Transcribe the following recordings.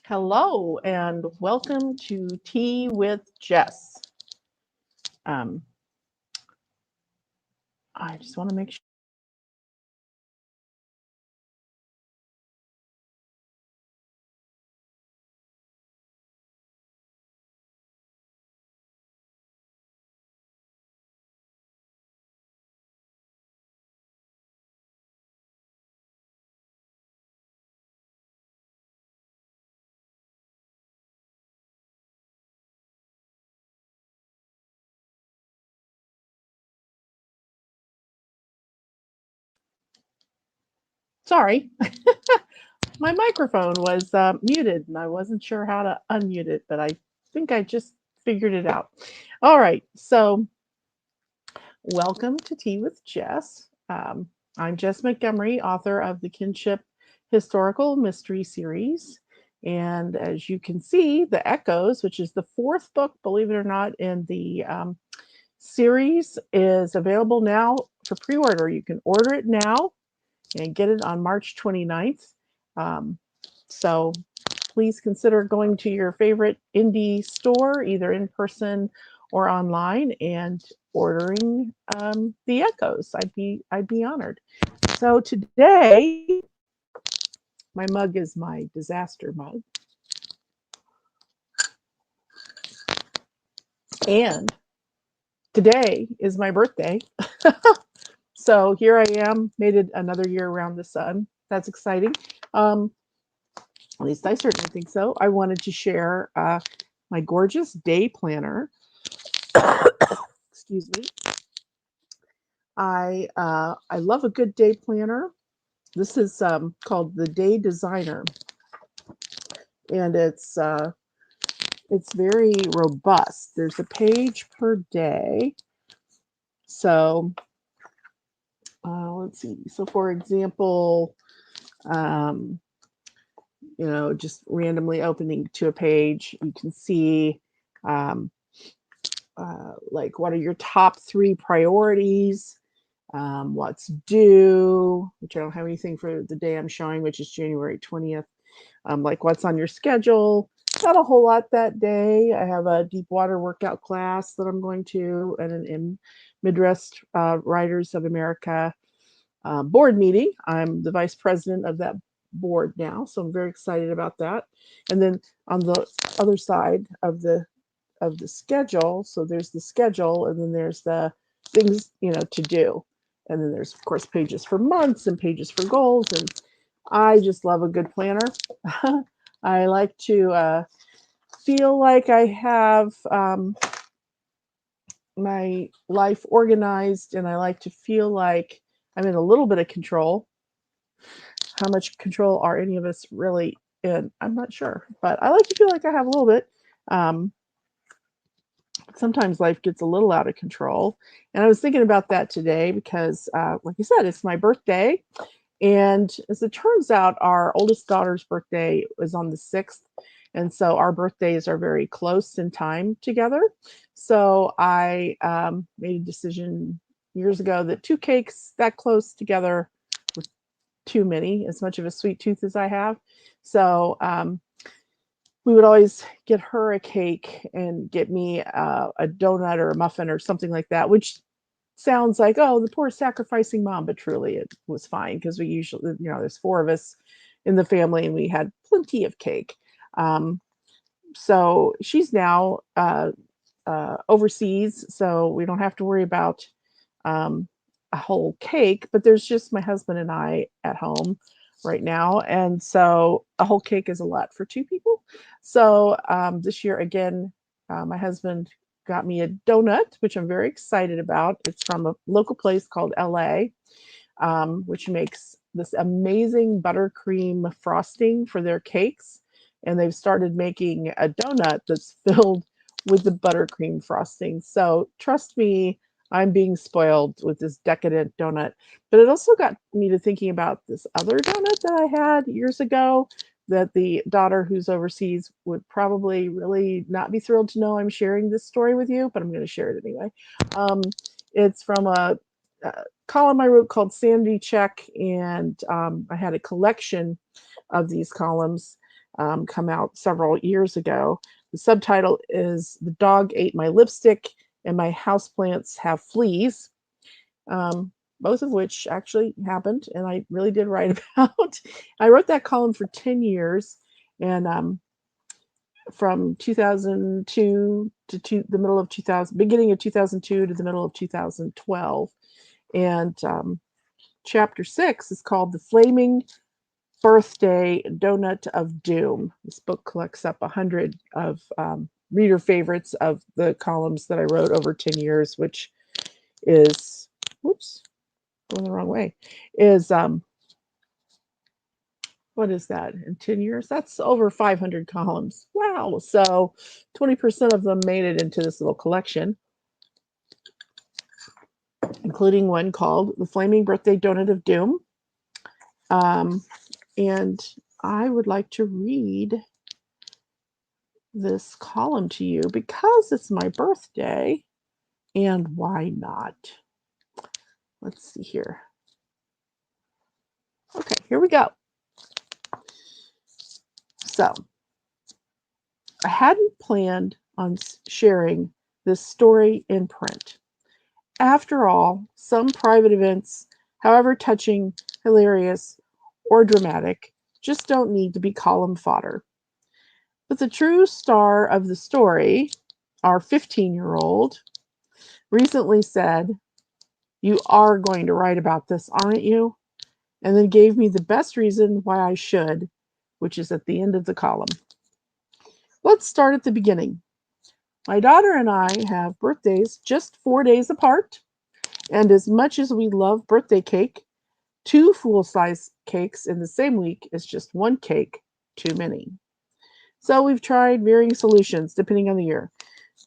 Hello and welcome to Tea with Jess. Um, I just want to make sure. Sorry, my microphone was muted and I wasn't sure how to unmute it, but I think I just figured it out. All right, so welcome to Tea with Jess. I'm Jess Montgomery, author of the Kinship Historical Mystery Series. And as you can see, The Echoes, which is the fourth book, believe it or not, in the series, is available now for pre order. You can order it now and get it on March 29th. Um, so please consider going to your favorite indie store, either in person or online, and ordering the Echoes. I'd be honored. So today, my mug is my disaster mug, and today is my birthday. So here I am, made it another year around the sun. That's exciting. Um, at least I certainly think so. I wanted to share my gorgeous day planner. Excuse me. I love a good day planner. This is called the Day Designer, and it's very robust. There's a page per day. So let's see. So for example, um, just randomly opening to a page, you can see um, like what are your top 3 priorities, what's due, which I don't have anything for the day I'm showing, which is January 20th, like what's on your schedule. Not a whole lot that day. I have a deep water workout class that I'm going to, and an Midwest Writers of America board meeting. I'm the vice president of that board now, so I'm very excited about that. And then on the other side of the schedule, so there's the schedule, and then there's the things to do, and then there's of course pages for months and pages for goals. And I just love a good planner. I like to feel like I have my life organized, and I like to feel like I'm in a little bit of control. How much control are any of us really in? I'm not sure, but I like to feel like I have a little bit. Um, Sometimes life gets a little out of control. And I was thinking about that today because, like I said, it's my birthday. And as it turns out, our oldest daughter's birthday was on the 6th. And so our birthdays are very close in time together. So I made a decision years ago that 2 cakes that close together were too many, as much of a sweet tooth as I have. So we would always get her a cake and get me a donut or a muffin or something like that, which sounds like, oh, the poor sacrificing mom, but truly it was fine because we usually, there's 4 of us in the family and we had plenty of cake. So she's now overseas, so we don't have to worry about a whole cake, but there's just my husband and I at home right now. And so a whole cake is a lot for 2 people. So this year, again, my husband got me a donut, which I'm very excited about. It's from a local place called LA, which makes this amazing buttercream frosting for their cakes. And they've started making a donut that's filled with the buttercream frosting. So trust me, I'm being spoiled with this decadent donut. But it also got me to thinking about this other donut that I had years ago that the daughter who's overseas would probably really not be thrilled to know I'm sharing this story with you, but I'm going to share it anyway. Um, it's from a column I wrote called Sandy Check, and I had a collection of these columns come out several years ago. The subtitle is "The Dog Ate My Lipstick and My Houseplants Have Fleas," both of which actually happened, and I really did write about. I wrote that column for 10 years, and from 2002 to the middle of 2000, beginning of 2002 to the middle of 2012. And chapter 6 is called "The Flaming Birthday Donut of Doom." This book collects up 100 of reader favorites of the columns that I wrote over 10 years, which is, whoops, going the wrong way, is, what is that, in 10 years? That's over 500 columns. Wow. So 20% of them made it into this little collection, including one called "The Flaming Birthday Donut of Doom." And I would like to read this column to you because it's my birthday, and why not? Let's see here. Okay, here we go. So, I hadn't planned on sharing this story in print. After all, some private events, however touching, hilarious, or dramatic, just don't need to be column fodder. But the true star of the story, our 15-year-old, recently said, "You are going to write about this, aren't you?" And then gave me the best reason why I should, which is at the end of the column. Let's start at the beginning. My daughter and I have birthdays just 4 days apart, and as much as we love birthday cake, 2 full-size cakes in the same week is just 1 cake too many. So we've tried varying solutions depending on the year.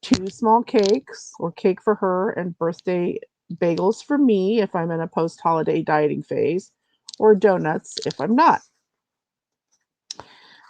2 small cakes, or cake for her and birthday bagels for me if I'm in a post-holiday dieting phase, or donuts if I'm not.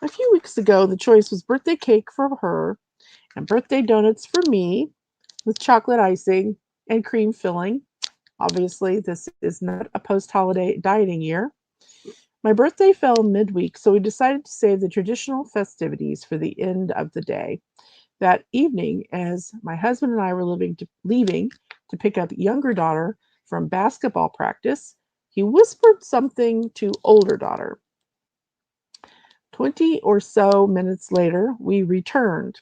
A few weeks ago, the choice was birthday cake for her and birthday donuts for me with chocolate icing and cream filling. Obviously, this is not a post-holiday dieting year. My birthday fell midweek, so we decided to save the traditional festivities for the end of the day. That evening, as my husband and I were leaving to pick up younger daughter from basketball practice, he whispered something to older daughter. 20 or so minutes later, we returned.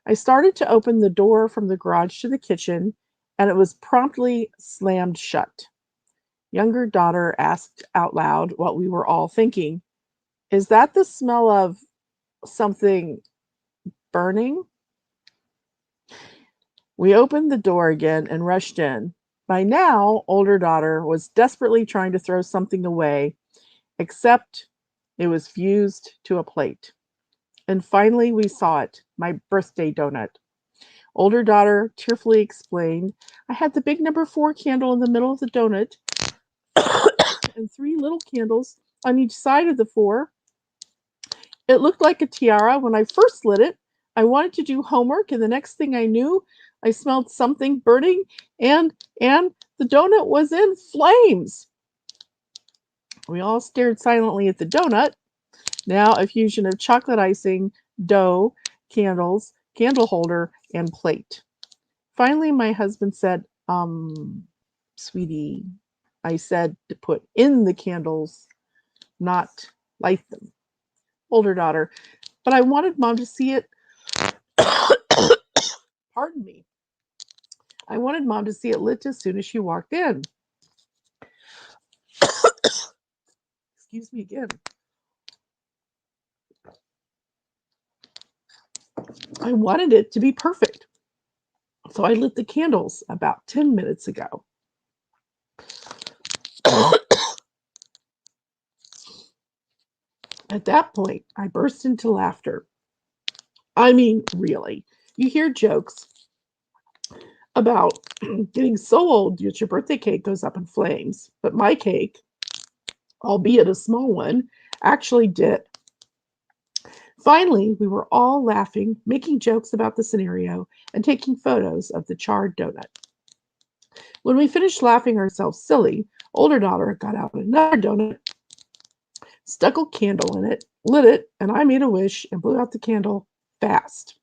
I started to open the door from the garage to the kitchen, and it was promptly slammed shut. Younger daughter asked out loud what we were all thinking. "Is that the smell of something burning?" We opened the door again and rushed in. By now, older daughter was desperately trying to throw something away, except it was fused to a plate. And finally, we saw it, my birthday donut. Older daughter tearfully explained, "I had the big number 4 candle in the middle of the donut and 3 little candles on each side of the 4. It looked like a tiara when I first lit it. I wanted to do homework, and the next thing I knew, I smelled something burning, and the donut was in flames." We all stared silently at the donut, now a fusion of chocolate icing, dough, candles, candle holder, and plate. Finally, my husband said, "Sweetie," I said, "to put in the candles, not light them." Older daughter, "But I wanted Mom to see it." Pardon me. "I wanted Mom to see it lit as soon as she walked in." Excuse me again. "I wanted it to be perfect. So I lit the candles about 10 minutes ago." At that point, I burst into laughter. I mean, really. You hear jokes about getting so old that your birthday cake goes up in flames, but my cake, albeit a small one, actually did. Finally, we were all laughing, making jokes about the scenario, and taking photos of the charred donut. When we finished laughing ourselves silly, older daughter got out another donut, stuck a candle in it, lit it, and I made a wish and blew out the candle fast.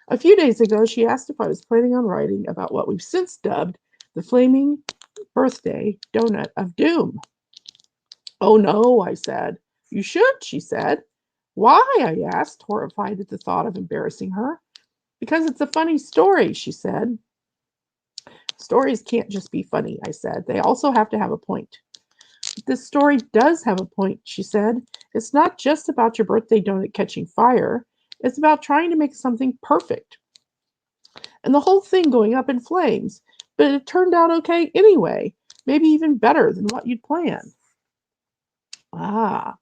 A few days ago, she asked if I was planning on writing about what we've since dubbed the flaming birthday donut of doom. Oh no, I said. You should, she said. Why? I asked, horrified at the thought of embarrassing her. Because it's a funny story, she said. Stories can't just be funny, I said. They also have to have a point. But this story does have a point, she said. It's not just about your birthday donut catching fire. It's about trying to make something perfect. And the whole thing going up in flames. But it turned out okay anyway. Maybe even better than what you'd planned. Ah,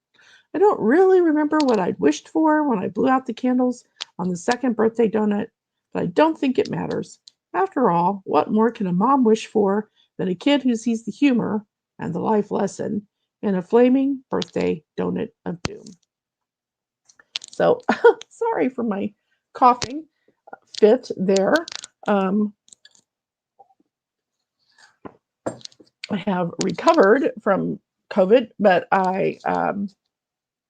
I don't really remember what I'd wished for when I blew out the candles on the second birthday donut, but I don't think it matters. After all, what more can a mom wish for than a kid who sees the humor and the life lesson in a flaming birthday donut of doom? So, sorry for my coughing fit there. Um, I have recovered from COVID, but I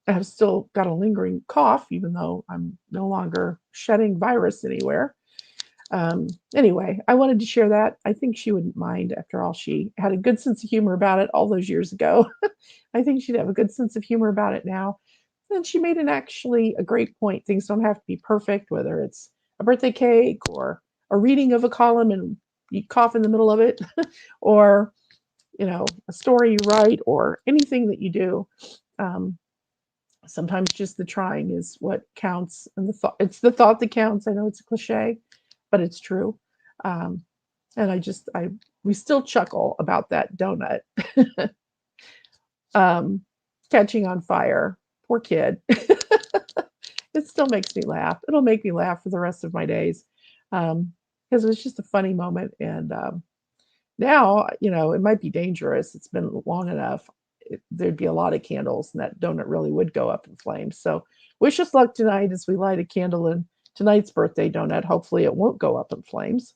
have still got a lingering cough, even though I'm no longer shedding virus anywhere. Anyway, I wanted to share that. I think she wouldn't mind. After all, she had a good sense of humor about it all those years ago. I think she'd have a good sense of humor about it now. And she made actually a great point. Things don't have to be perfect, whether it's a birthday cake or a reading of a column and you cough in the middle of it, or a story you write, or anything that you do. Um, Sometimes just the trying is what counts, and it's the thought that counts. I know it's a cliche, but it's true. Um, and I we still chuckle about that donut um, catching on fire. Poor kid. It still makes me laugh. It'll make me laugh for the rest of my days, because it was just a funny moment. And now, it might be dangerous. It's been long enough. There'd be a lot of candles, and that donut really would go up in flames. So, wish us luck tonight as we light a candle in tonight's birthday donut. Hopefully, it won't go up in flames.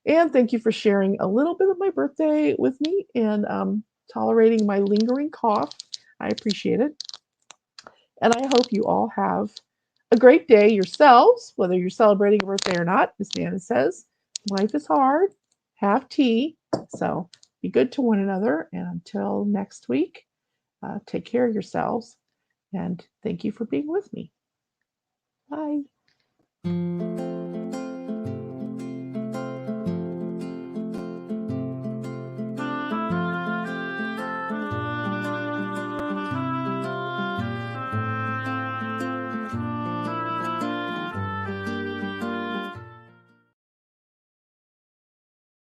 And thank you for sharing a little bit of my birthday with me and tolerating my lingering cough. I appreciate it. And I hope you all have a great day yourselves, whether you're celebrating a birthday or not. As Nana says, life is hard. Have tea. So be good to one another. And until next week, take care of yourselves. And thank you for being with me.